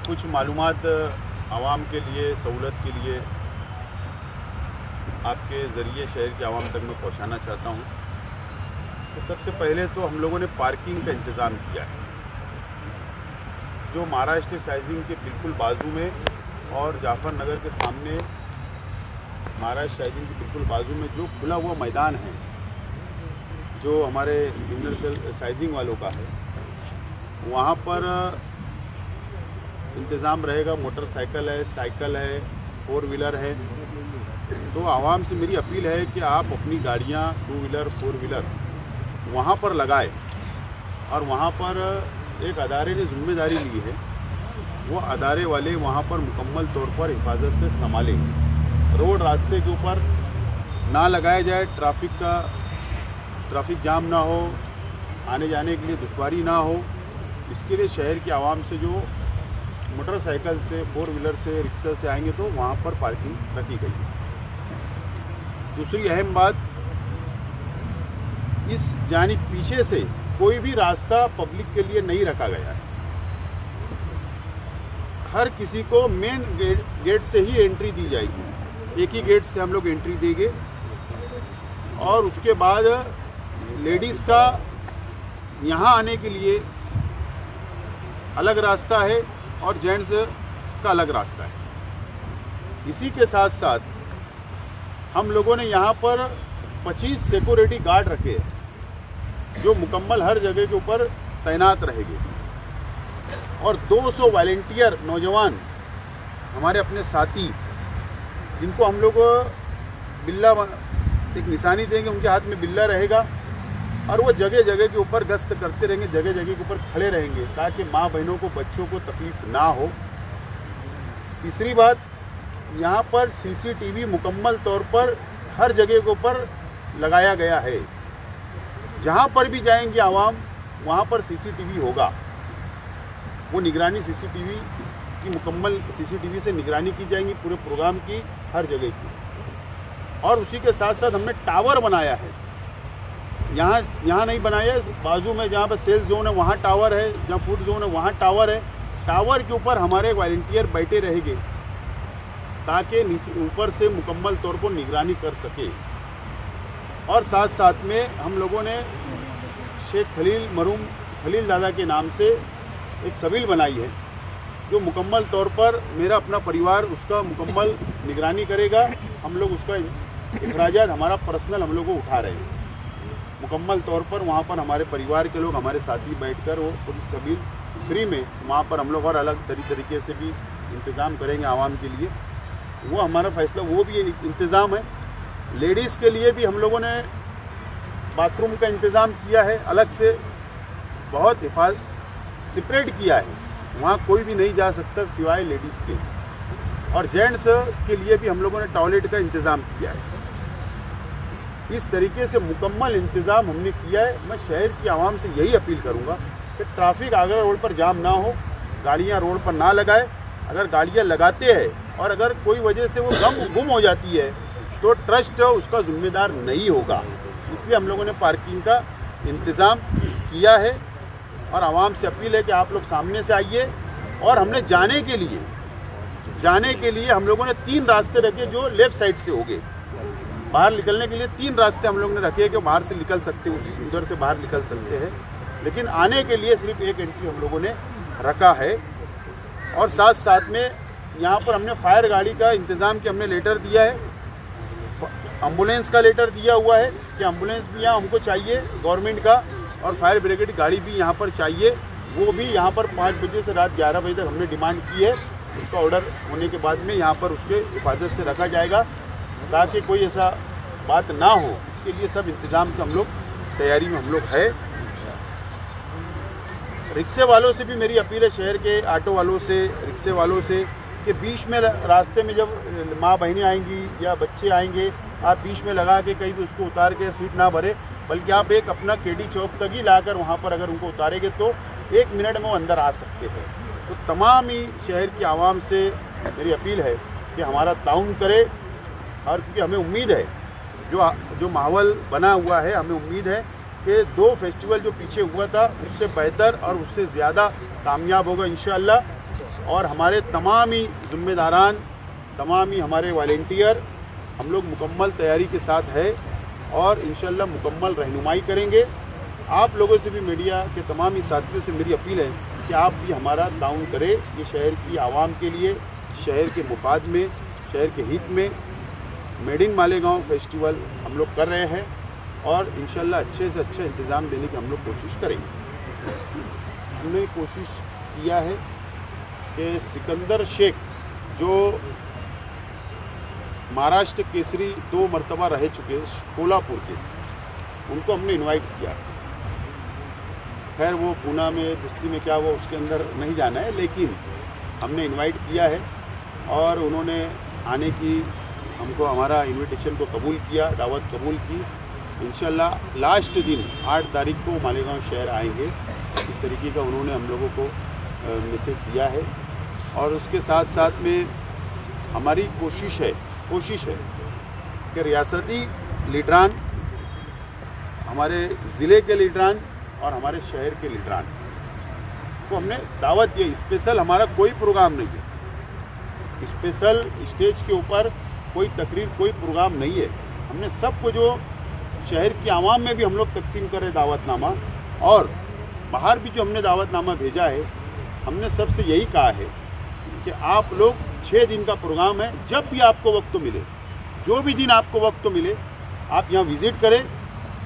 कुछ मालूमात आवाम के लिए, सहूलत के लिए आपके ज़रिए शहर की आवाम तक मैं पहुंचाना चाहता हूं। तो सबसे पहले तो हम लोगों ने पार्किंग का इंतज़ाम किया है, जो महाराष्ट्र साइजिंग के बिल्कुल बाजू में और जाफर नगर के सामने महाराष्ट्र साइजिंग के बिल्कुल बाजू में जो खुला हुआ मैदान है, जो हमारे यूनिवर्सल साइजिंग वालों का है, वहाँ पर इंतज़ाम रहेगा। मोटरसाइकिल है, साइकिल है, 4 व्हीलर है। तो आवाम से मेरी अपील है कि आप अपनी गाड़ियाँ 2 व्हीलर 4 व्हीलर वहाँ पर लगाए, और वहाँ पर एक अदारे ने जिम्मेदारी ली है, वो अदारे वाले वहाँ पर मुकम्मल तौर पर हिफाजत से संभालें। रोड रास्ते के ऊपर ना लगाया जाए, ट्रैफिक जाम ना हो, आने जाने के लिए दुश्वारी ना हो। इसके लिए शहर की आवाम से जो मोटरसाइकिल से, 4 व्हीलर से, रिक्शा से आएंगे तो वहाँ पर पार्किंग रखी गई है। दूसरी अहम बात, इस जानिब पीछे से कोई भी रास्ता पब्लिक के लिए नहीं रखा गया है। हर किसी को मेन गेट से ही एंट्री दी जाएगी। एक ही गेट से हम लोग एंट्री देंगे, और उसके बाद लेडीज़ का यहाँ आने के लिए अलग रास्ता है और जेंट्स का अलग रास्ता है। इसी के साथ साथ हम लोगों ने यहाँ पर 25 सिक्योरिटी गार्ड रखे हैं, जो मुकम्मल हर जगह के ऊपर तैनात रहेंगे, और 200 वॉलंटियर नौजवान हमारे अपने साथी, जिनको हम लोग बिल्ला एक निशानी देंगे, उनके हाथ में बिल्ला रहेगा, और वो जगह जगह के ऊपर गश्त करते रहेंगे, जगह जगह के ऊपर खड़े रहेंगे, ताकि माँ बहनों को, बच्चों को तकलीफ ना हो। तीसरी बात, यहाँ पर सीसीटीवी मुकम्मल तौर पर हर जगह के ऊपर लगाया गया है। जहाँ पर भी जाएंगे आवाम, वहाँ पर सीसीटीवी होगा। वो निगरानी सीसीटीवी की मुकम्मल सीसीटीवी से निगरानी की जाएगी पूरे प्रोग्राम की, हर जगह की। और उसी के साथ साथ हमने टावर बनाया है। यहाँ नहीं बनाया है, बाजू में जहाँ पर सेल्स जोन है वहाँ टावर है, जहाँ फूड जोन है वहाँ टावर है। टावर के ऊपर हमारे वॉलंटियर बैठे रहेंगे, ताकि ऊपर से मुकम्मल तौर पर निगरानी कर सके। और साथ साथ में हम लोगों ने शेख खलील मरूम खलील दादा के नाम से एक सबिल बनाई है, जो मुकम्मल तौर पर मेरा अपना परिवार उसका मुकम्मल निगरानी करेगा। हम लोग उसका इखराजात हमारा पर्सनल हम लोग को उठा रहे हैं मुकम्मल तौर पर। वहाँ पर हमारे परिवार के लोग, हमारे साथी बैठकर वो पूरी सबिल फ्री में वहाँ पर हम लोग और अलग तरीके से भी इंतज़ाम करेंगे आवाम के लिए। वो हमारा फैसला, वो भी एक इंतज़ाम है। लेडीज़ के लिए भी हम लोगों ने बाथरूम का इंतज़ाम किया है, अलग से बहुत सेपरेट किया है, वहाँ कोई भी नहीं जा सकता सिवाय लेडीज़ के। और जेंट्स के लिए भी हम लोगों ने टॉयलेट का इंतज़ाम किया है। इस तरीके से मुकम्मल इंतज़ाम हमने किया है। मैं शहर की आवाम से यही अपील करूँगा कि ट्रैफिक आगरा रोड पर जाम ना हो, गाड़ियाँ रोड पर ना लगाए। अगर गाड़ियाँ लगाते हैं और अगर कोई वजह से वो गुम हो जाती है, तो ट्रस्ट उसका जिम्मेदार नहीं होगा। इसलिए हम लोगों ने पार्किंग का इंतज़ाम किया है, और आवाम से अपील है कि आप लोग सामने से आइए। और हमने जाने के लिए हम लोगों ने 3 रास्ते रखे, जो लेफ़्ट साइड से होंगे। बाहर निकलने के लिए 3 रास्ते हम लोग ने रखे कि बाहर से निकल सकते, उधर से बाहर निकल सकते हैं, लेकिन आने के लिए सिर्फ एक एंट्री हम लोगों ने रखा है। और साथ साथ में यहाँ पर हमने फायर गाड़ी का इंतज़ाम कि हमने लेटर दिया है, एम्बुलेंस का लेटर दिया हुआ है कि एम्बुलेंस भी यहाँ हमको चाहिए गवर्नमेंट का, और फायर ब्रिगेड गाड़ी भी यहाँ पर चाहिए। वो भी यहाँ पर 5 बजे से रात 11 बजे तक हमने डिमांड की है। उसका ऑर्डर होने के बाद में यहाँ पर उसके हिफाजत से रखा जाएगा, ताकि कोई ऐसा बात ना हो। इसके लिए सब इंतज़ाम का हम लोग तैयारी में हम लोग है। रिक्शे वालों से भी मेरी अपील है, शहर के ऑटो वालों से, रिक्शे वालों से, कि बीच में रास्ते में जब माँ बहनें आएंगी या बच्चे आएंगे, आप बीच में लगा के कहीं भी उसको उतार के सीट ना भरे, बल्कि आप एक अपना केडी चौक तक ही लाकर वहाँ पर अगर उनको उतारेंगे तो 1 मिनट में वो अंदर आ सकते हैं। तो तमाम ही शहर की आवाम से मेरी अपील है कि हमारा ताउन करे, और क्योंकि हमें उम्मीद है जो माहौल बना हुआ है, हमें उम्मीद है कि 2 फेस्टिवल जो पीछे हुआ था उससे बेहतर और उससे ज़्यादा कामयाब होगा इंशाअल्लाह। और हमारे तमाम ही जिम्मेदारान, तमाम ही हमारे वॉलंटियर हम लोग मुकम्मल तैयारी के साथ है और इंशाल्लाह मुकम्मल रहनुमाई करेंगे। आप लोगों से भी, मीडिया के तमाम ही साथियों से मेरी अपील है कि आप भी हमारा ताउन करें। ये शहर की आवाम के लिए, शहर के मुफाद में, शहर के हित में मेड इन मालेगांव फेस्टिवल हम लोग कर रहे हैं और इंशाल्लाह अच्छे से अच्छा इंतज़ाम देने की हम लोग कोशिश करेंगे। हमने कोशिश किया है कि सिकंदर शेख जो महाराष्ट्र केसरी 2 मरतबा रह चुके कोल्हापुर के, उनको हमने इनवाइट किया। खैर वो पूना में, दिल्ली में, क्या वो उसके अंदर नहीं जाना है, लेकिन हमने इनवाइट किया है और उन्होंने आने की, हमको हमारा इनविटेशन को कबूल किया, दावत कबूल की। इंशाल्लाह लास्ट दिन 8 तारीख को मालेगांव शहर आएंगे, इस तरीके का उन्होंने हम लोगों को मैसेज दिया है। और उसके साथ साथ में हमारी कोशिश है कि रियासती लीडरान, हमारे ज़िले के लीडरान और हमारे शहर के लीडरान को हमने दावत दी। स्पेशल हमारा कोई प्रोग्राम नहीं है, स्पेशल स्टेज के ऊपर कोई तकरीर, कोई प्रोग्राम नहीं है। हमने सबको, जो शहर की आवाम में भी हम लोग तकसीम कर रहे दावतनामा और बाहर भी जो हमने दावतनामा भेजा है, हमने सबसे यही कहा है कि आप लोग 6 दिन का प्रोग्राम है, जब भी आपको वक्त मिले, जो भी दिन आपको वक्त मिले, आप यहाँ विज़िट करें।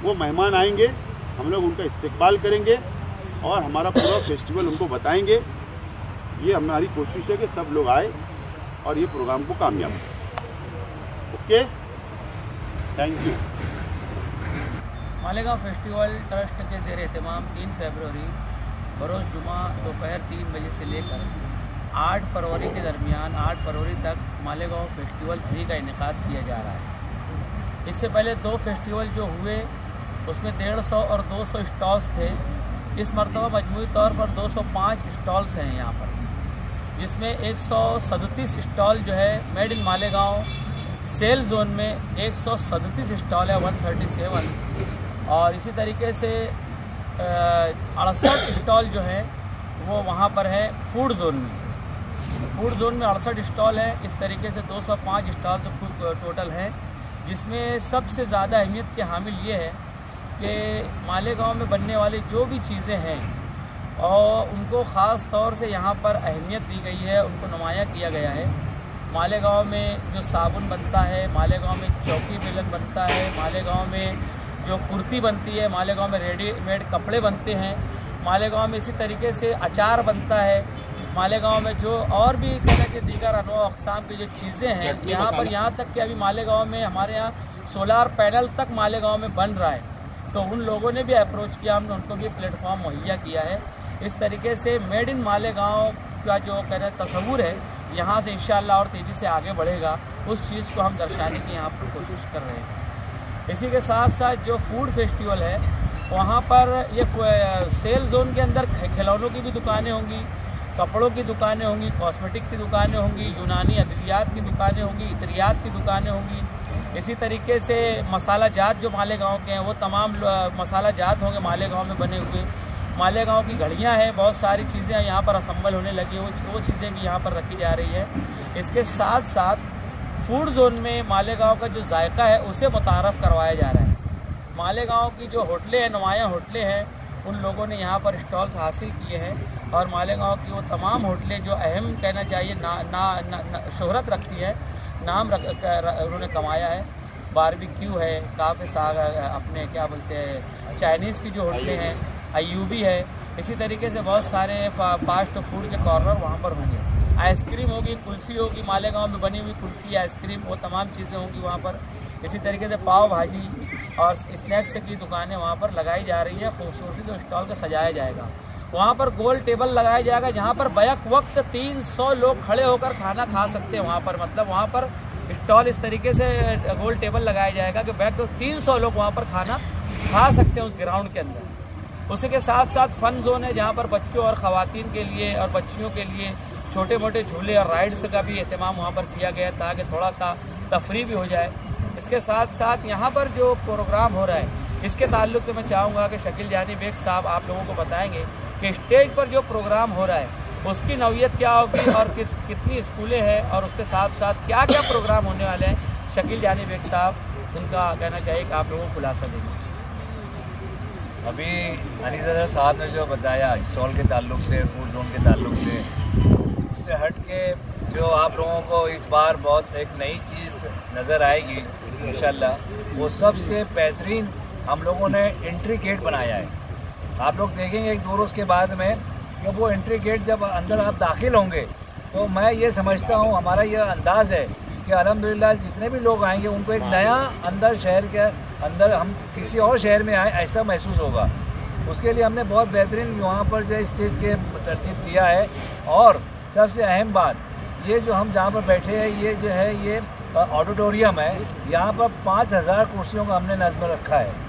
वो मेहमान आएंगे, हम लोग उनका इस्तकबाल करेंगे और हमारा पूरा फेस्टिवल उनको बताएंगे। ये हमारी कोशिश है कि सब लोग आए और ये प्रोग्राम को कामयाब करें। Okay, thank you. Malegaon festival trust के ज़ेर एहतमाम 3 फरवरी बरोज़ जुमा दोपहर 3 बजे से लेकर 8 फरवरी के दरमियान 8 फरवरी तक मालेगांव फेस्टिवल 3 का इनेकाद किया जा रहा है। इससे पहले 2 फेस्टिवल जो हुए उसमें 150 और 200 स्टॉल्स थे। इस मरतबा मजमूई तौर पर 205 स्टॉल्स हैं यहाँ पर, जिसमें 137 स्टॉल जो है made in Malegaon sell zone में 137 स्टॉल है, 137, और इसी तरीके से 68 स्टॉल जो है वो वहाँ पर है फूड जोन में। फूड जोन में 68 स्टॉल है। इस तरीके से 205 स्टॉल जो टोटल हैं, जिसमें सबसे ज़्यादा अहमियत के हामिल ये है कि मालेगांव में बनने वाली जो भी चीज़ें हैं और उनको ख़ास तौर से यहाँ पर अहमियत दी गई है, उनको नुमाया किया गया है। मालेगांव में जो साबुन बनता है, मालेगांव में चौकी बेलन बनता है, मालेगांव में जो कुर्ती बनती है, मालेगांव में रेडीमेड कपड़े बनते हैं, मालेगांव में इसी तरीके से अचार बनता है, मालेगांव में जो और भी कहना चाहिए दीगर अनवा अक़साम की जो चीज़ें हैं यहाँ पर, यहाँ तक कि अभी मालेगांव में हमारे यहाँ सोलार पैनल तक मालेगांव में बन रहा है। तो उन लोगों ने भी अप्रोच किया, हमने उनको भी प्लेटफॉर्म मुहैया किया है। इस तरीके से मेड इन मालेगांव का जो कहना तस्वूर है, यहाँ से इंशाअल्लाह और तेज़ी से आगे बढ़ेगा, उस चीज़ को हम दर्शाने की यहाँ पर कोशिश कर रहे हैं। इसी के साथ साथ जो फूड फेस्टिवल है, वहाँ पर ये सेल जोन के अंदर खिलौनों की भी दुकानें होंगी, कपड़ों की दुकानें होंगी, कॉस्मेटिक की दुकानें होंगी, यूनानी अद्वियात की दुकानें होंगी, इतरियात की दुकानें होंगी। इसी तरीके से मसाला जात जो मालेगांव के हैं वो तमाम मसाला जात होंगे मालेगांव में बने हुए। मालेगांव की घड़ियां हैं, बहुत सारी चीज़ें यहाँ पर असम्बल होने लगी, वो चीज़ें भी यहाँ पर रखी जा रही है। इसके साथ साथ फूड जोन में मालेगांव का जो जायका है उसे मुतारफ़ करवाया जा रहा है। मालेगांव की जो होटलें हैं, नुमाया होटलें हैं, उन लोगों ने यहाँ पर स्टॉल्स हासिल किए हैं और मालेगांव की वो तमाम होटलें जो अहम कहना चाहिए शोहरत रखती है, नाम उन्होंने कमाया है। बारबेक्यू है, काफ़ी साग, अपने क्या बोलते हैं, चाइनीज़ की जो होटलें हैं, अयूबी है। इसी तरीके से बहुत सारे फास्ट फूड के कॉर्नर वहाँ पर होंगे। आइसक्रीम होगी, कुल्फ़ी होगी, मालेगांव में बनी हुई कुल्फ़ी, आइसक्रीम, वो तमाम चीज़ें होंगी वहाँ पर। इसी तरीके से पाव भाजी और स्नैक्स की दुकानें वहाँ पर लगाई जा रही है। खूबसूरती से स्टॉल को सजाया जाएगा। वहाँ पर गोल टेबल लगाया जाएगा जहाँ पर बैक वक्त 300 लोग खड़े होकर खाना खा सकते हैं। वहाँ पर मतलब वहाँ पर स्टॉल इस तरीके से गोल टेबल लगाया जाएगा कि बैक 300 लोग वहाँ पर खाना खा सकते हैं उस ग्राउंड के अंदर। उसी के साथ साथ फन जोन है जहाँ पर बच्चों और ख़वातीन के लिए और बच्चियों के लिए छोटे मोटे झूले और राइड्स का भी एहतमाम वहाँ पर किया गया ताकि थोड़ा सा तफरी भी हो जाए। इसके साथ साथ यहाँ पर जो प्रोग्राम हो रहा है इसके ताल्लुक से मैं चाहूँगा कि शकील जानी बेग साहब आप लोगों को बताएंगे कि स्टेज पर जो प्रोग्राम हो रहा है उसकी नौयत क्या होगी और कितनी स्कूलें हैं और उसके साथ साथ क्या क्या प्रोग्राम होने वाले हैं, शकील जानी बेग साहब उनका कहना चाहिए कि आप लोगों को खुलासा देंगे। अभी अनीज़ा साहब ने जो बताया स्टॉल के ताल्लुक से, फूड जोन के ताल्लुक से, उससे हट के जो आप लोगों को इस बार बहुत एक नई चीज़ नज़र आएगी इंशाल्लाह, वो सबसे बेहतरीन हम लोगों ने एंट्री गेट बनाया है। आप लोग देखेंगे 1-2 रोज़ के बाद में कि वो एंट्री गेट जब अंदर आप दाखिल होंगे तो मैं ये समझता हूँ, हमारा ये अंदाज़ है कि अल्हम्दुलिल्लाह जितने भी लोग आएंगे उनको एक नया अंदर शहर के अंदर हम किसी और शहर में आए ऐसा महसूस होगा। उसके लिए हमने बहुत बेहतरीन वहाँ पर जो स्टेज के तरतीब दिया है। और सबसे अहम बात ये जो हम जहाँ पर बैठे हैं ये जो है ये ऑडिटोरियम है, यहाँ पर 5000 कुर्सियों का हमने नज़्म रखा है।